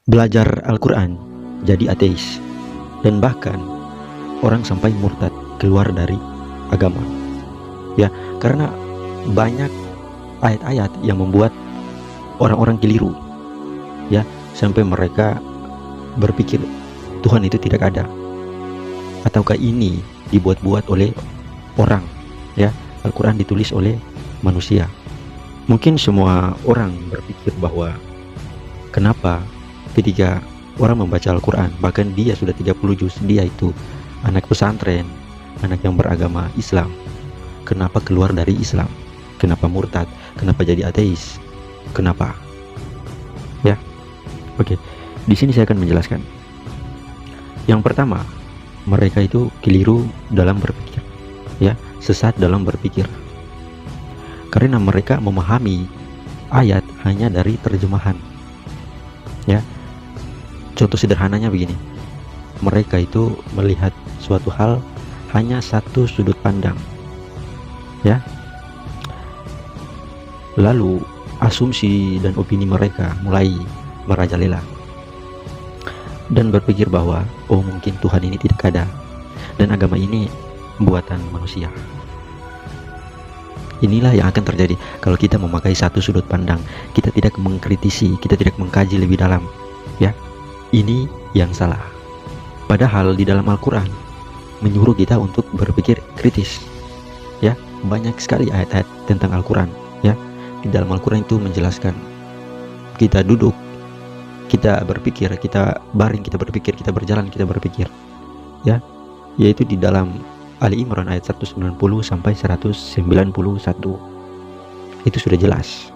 belajar Al-Quran jadi ateis, dan bahkan orang sampai murtad, keluar dari agama, ya, karena banyak ayat-ayat yang membuat orang-orang keliru, ya, sampai mereka berpikir Tuhan itu tidak ada, ataukah ini dibuat-buat oleh orang, ya. Al-Quran ditulis oleh manusia. Mungkin semua orang berpikir bahwa kenapa ketika orang membaca Al-Quran, bahkan dia sudah 30 juz, dia itu anak pesantren, anak yang beragama Islam, kenapa keluar dari Islam, kenapa murtad, kenapa jadi ateis, kenapa, ya. Oke, di sini saya akan menjelaskan. Yang pertama, mereka itu keliru dalam berpikir, ya, sesat dalam berpikir, karena mereka memahami ayat hanya dari terjemahan, ya. Contoh sederhananya begini, mereka itu melihat suatu hal hanya satu sudut pandang, ya. Lalu asumsi dan opini mereka mulai merajalela dan berpikir bahwa oh, mungkin Tuhan ini tidak ada dan agama ini buatan manusia. Inilah yang akan terjadi kalau kita memakai satu sudut pandang, kita tidak mengkritisi, kita tidak mengkaji lebih dalam, ya. Ini yang salah. Padahal di dalam Al-Quran menyuruh kita untuk berpikir kritis, ya. Banyak sekali ayat-ayat tentang Al-Quran, ya. Di dalam Al-Quran itu menjelaskan kita duduk, kita berpikir, kita baring, kita berpikir, kita berjalan, kita berpikir, ya. Yaitu di dalam Ali Imran ayat 190 sampai 191. Itu sudah jelas,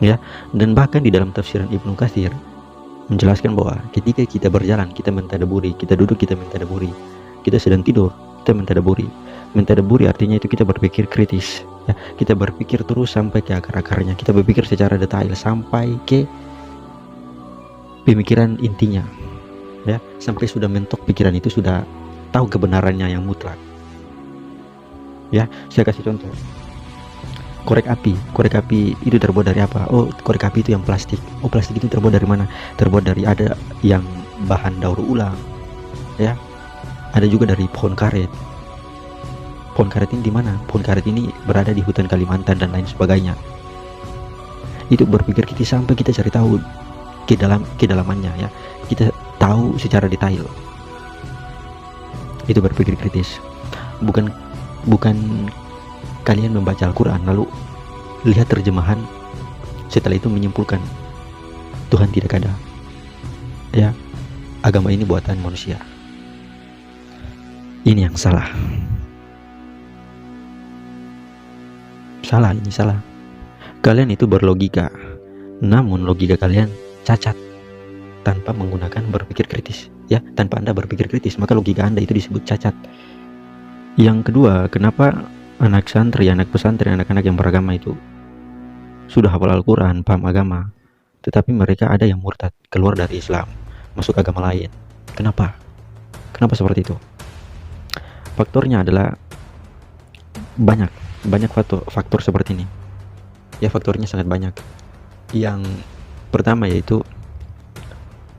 ya. Dan bahkan di dalam tafsiran Ibnu Katsir menjelaskan bahwa ketika kita berjalan, kita mentadaburi, kita duduk, kita mentadaburi, kita sedang tidur, kita mentadaburi. Mentadaburi artinya itu kita berpikir kritis, ya. Kita berpikir terus sampai ke akar-akarnya, kita berpikir secara detail sampai ke pemikiran intinya, ya, sampai sudah mentok pikiran itu, sudah tahu kebenarannya yang mutlak, ya. Saya kasih contoh, korek api itu terbuat dari apa? Oh, korek api itu yang plastik. Oh, plastik itu terbuat dari mana? Terbuat dari, ada yang bahan daur ulang, ya, ada juga dari pohon karet. Pohon karet ini di mana? Pohon karet ini berada di hutan Kalimantan dan lain sebagainya. Itu berpikir kita sampai kita cari tahu kedalamannya, ya, kita tahu secara detail. Itu berpikir kritis. Bukan kalian membaca Al-Quran lalu lihat terjemahan, setelah itu menyimpulkan Tuhan tidak ada, ya, agama ini buatan manusia. Ini yang salah. Ini salah. Kalian itu berlogika, namun logika kalian cacat tanpa menggunakan berpikir kritis, ya. Tanpa Anda berpikir kritis, maka logika Anda itu disebut cacat. Yang kedua, kenapa anak santri, anak pesantren, anak-anak yang beragama itu sudah hafal Al-Quran, paham agama, tetapi mereka ada yang murtad, keluar dari Islam, masuk agama lain. Kenapa seperti itu? Faktornya adalah banyak faktor seperti ini, ya. Faktornya sangat banyak. Yang pertama yaitu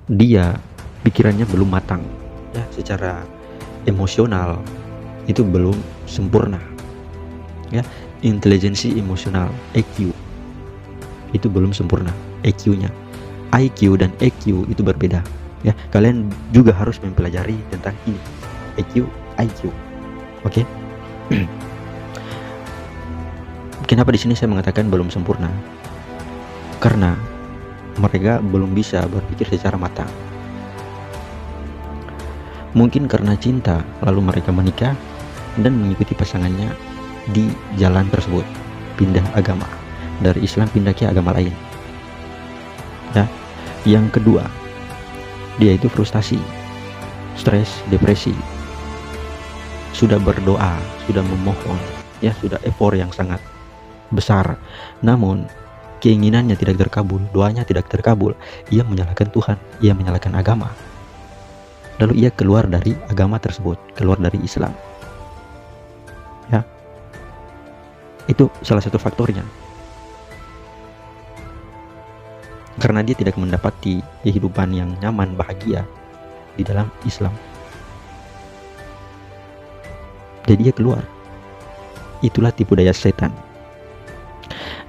dia pikirannya belum matang, ya, secara emosional itu belum sempurna, ya. Intelijensi emosional, EQ, itu belum sempurna. EQ-nya, IQ dan EQ itu berbeda, ya. Kalian juga harus mempelajari tentang ini, EQ, IQ, oke? Kenapa di sini saya mengatakan belum sempurna? Karena mereka belum bisa berpikir secara matang. Mungkin karena cinta, lalu mereka menikah dan mengikuti pasangannya di jalan tersebut, pindah agama, dari Islam pindah ke agama lain, ya. Yang kedua, dia itu frustasi, stres, depresi, sudah berdoa, sudah memohon, ya, sudah effort yang sangat besar, namun keinginannya tidak terkabul, doanya tidak terkabul. Ia menyalahkan Tuhan, ia menyalahkan agama, lalu ia keluar dari agama tersebut, keluar dari Islam, ya. Itu salah satu faktornya. karena dia tidak mendapati kehidupan yang nyaman, bahagia di dalam Islam. Jadi dia keluar. Itulah tipu daya setan.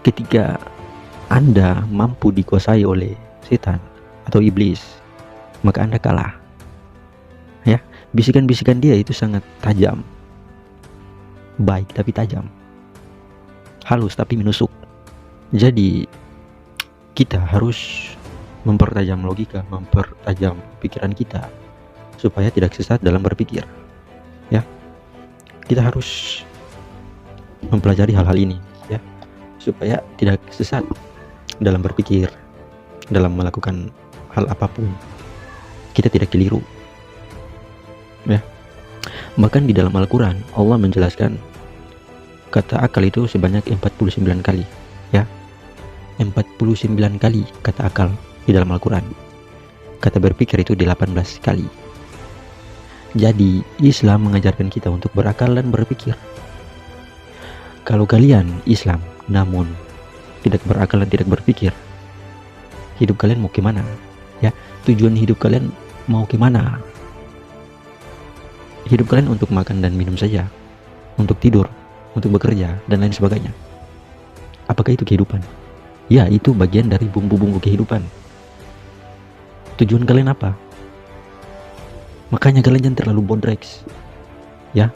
Ketika Anda mampu dikuasai oleh setan atau iblis, maka Anda kalah. Ya, bisikan-bisikan dia itu sangat tajam. Baik tapi tajam. Halus tapi menusuk. Jadi kita harus mempertajam logika, mempertajam pikiran kita supaya tidak sesat dalam berpikir. Ya. Kita harus mempelajari hal-hal ini, ya, supaya tidak sesat dalam berpikir, dalam melakukan hal apapun. Kita tidak keliru, ya. Bahkan di dalam Al-Quran Allah menjelaskan kata akal itu sebanyak 49 kali, ya. 49 kali kata akal di dalam Al-Quran. Kata berpikir itu 18 kali. Jadi Islam mengajarkan kita untuk berakal dan berpikir. Kalau kalian Islam namun tidak berakal dan tidak berpikir, hidup kalian mau gimana? Ya, tujuan hidup kalian mau gimana? Hidup kalian untuk makan dan minum saja, untuk tidur, untuk bekerja dan lain sebagainya. Apakah itu kehidupan? Ya, itu bagian dari bumbu-bumbu kehidupan. Tujuan kalian apa? Makanya kalian jangan terlalu bodreks, ya.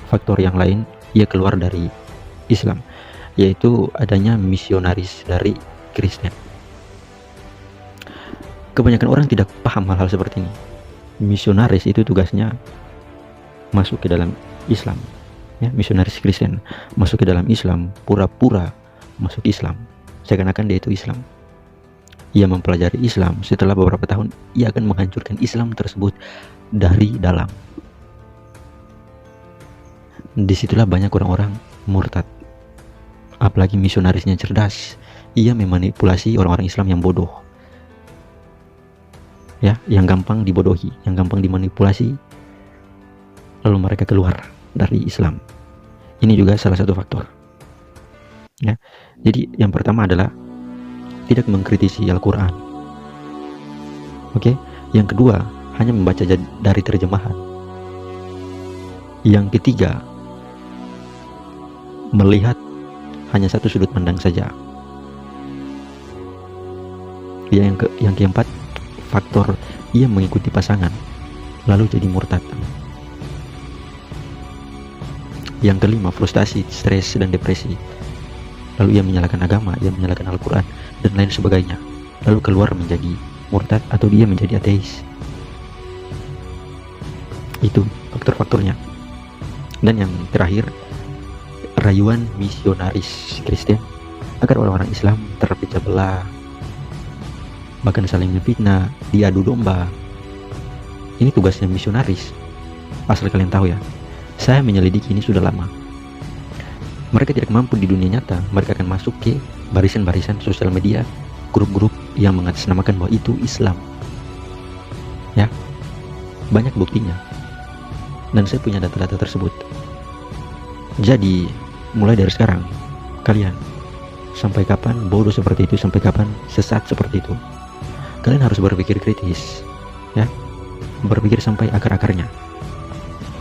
Faktor yang lain, ia keluar dari Islam, yaitu adanya misionaris dari Kristen. Kebanyakan orang tidak paham hal-hal seperti ini. Misionaris itu tugasnya masuk ke dalam Islam, ya. Misionaris Kristen masuk ke dalam Islam, pura-pura masuk Islam, seakan-akan dia itu Islam. Ia mempelajari Islam, setelah beberapa tahun ia akan menghancurkan Islam tersebut dari dalam. Disitulah banyak orang-orang murtad. Apalagi misionarisnya cerdas, ia memanipulasi orang-orang Islam yang bodoh, ya, yang gampang dibodohi, yang gampang dimanipulasi, lalu mereka keluar dari Islam. Ini juga salah satu faktor, ya. Jadi yang pertama adalah tidak mengkritisi Al-Quran. Oke. Yang kedua, hanya membaca dari terjemahan. Yang ketiga, melihat hanya satu sudut pandang saja. Yang keempat, faktor ia mengikuti pasangan lalu jadi murtad. Yang kelima, frustasi, stres dan depresi. Lalu ia menyalahkan agama, ia menyalahkan Al-Quran dan lain sebagainya, lalu keluar menjadi murtad atau dia menjadi ateis. Itu faktor-faktornya. Dan yang terakhir, rayuan misionaris Kristen agar orang-orang Islam terpecah belah, bahkan saling memfitnah, diadu domba. Ini tugasnya misionaris. Asal kalian tahu ya, saya menyelidiki ini sudah lama. Mereka tidak mampu di dunia nyata, mereka akan masuk ke barisan-barisan sosial media, grup-grup yang mengatasnamakan bahwa itu Islam, ya. Banyak buktinya, dan saya punya data-data tersebut. Jadi mulai dari sekarang, kalian sampai kapan bodoh seperti itu, sampai kapan sesat seperti itu, kalian harus berpikir kritis, ya. Berpikir sampai akar-akarnya.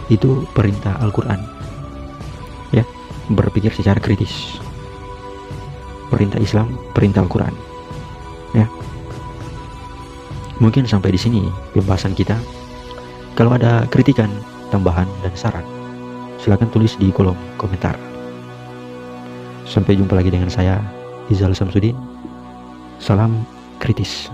Itu perintah Al-Quran, ya. Berpikir secara kritis. Perintah Islam, perintah Al-Quran, ya. Mungkin sampai di sini pembahasan kita. Kalau ada kritikan, tambahan dan saran, silakan tulis di kolom komentar. Sampai jumpa lagi dengan saya, Izal Samsudin. Salam kritis.